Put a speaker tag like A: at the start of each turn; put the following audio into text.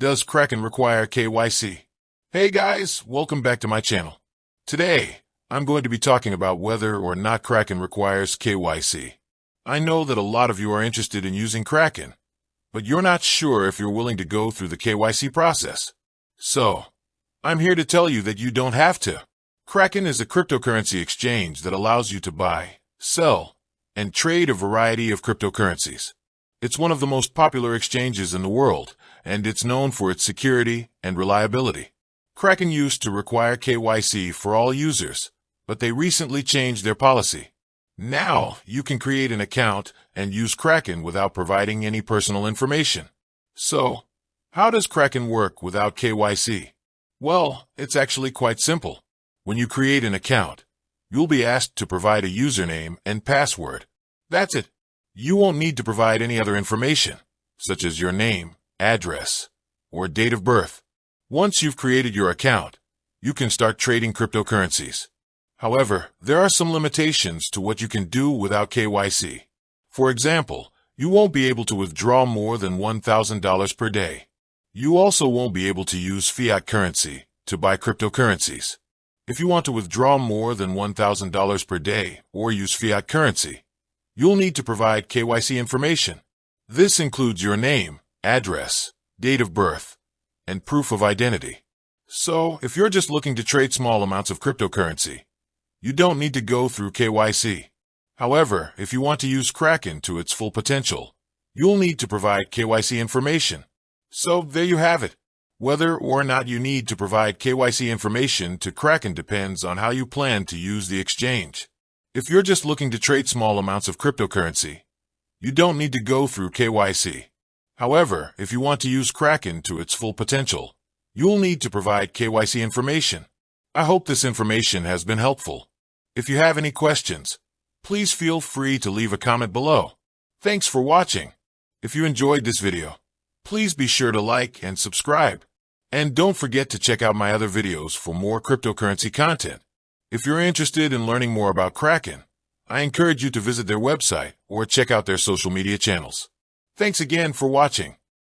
A: Does Kraken require KYC? Hey guys, welcome back to my channel. Today, I'm going to be talking about whether or not Kraken requires KYC. I know that a lot of you are interested in using Kraken, but you're not sure if you're willing to go through the KYC process. So, I'm here to tell you that you don't have to. Kraken is a cryptocurrency exchange that allows you to buy, sell, and trade a variety of cryptocurrencies. It's one of the most popular exchanges in the world, and it's known for its security and reliability. Kraken used to require KYC for all users, but they recently changed their policy. Now, you can create an account and use Kraken without providing any personal information. So, how does Kraken work without KYC? Well, it's actually quite simple. When you create an account, you'll be asked to provide a username and password. That's it. You won't need to provide any other information, such as your name, address, or date of birth. Once you've created your account, you can start trading cryptocurrencies. However, there are some limitations to what you can do without KYC. For example, you won't be able to withdraw more than $1,000 per day. You also won't be able to use fiat currency to buy cryptocurrencies. If you want to withdraw more than $1,000 per day or use fiat currency, you'll need to provide KYC information. This includes your name, address, date of birth, and proof of identity. So, if you're just looking to trade small amounts of cryptocurrency, you don't need to go through KYC. However, if you want to use Kraken to its full potential, you'll need to provide KYC information. So, there you have it. Whether or not you need to provide KYC information to Kraken depends on how you plan to use the exchange. If you're just looking to trade small amounts of cryptocurrency, you don't need to go through KYC. However, if you want to use Kraken to its full potential, you'll need to provide KYC information. I hope this information has been helpful. If you have any questions, please feel free to leave a comment below. Thanks for watching. If you enjoyed this video, please be sure to like and subscribe. And don't forget to check out my other videos for more cryptocurrency content. If you're interested in learning more about Kraken, I encourage you to visit their website or check out their social media channels. Thanks again for watching.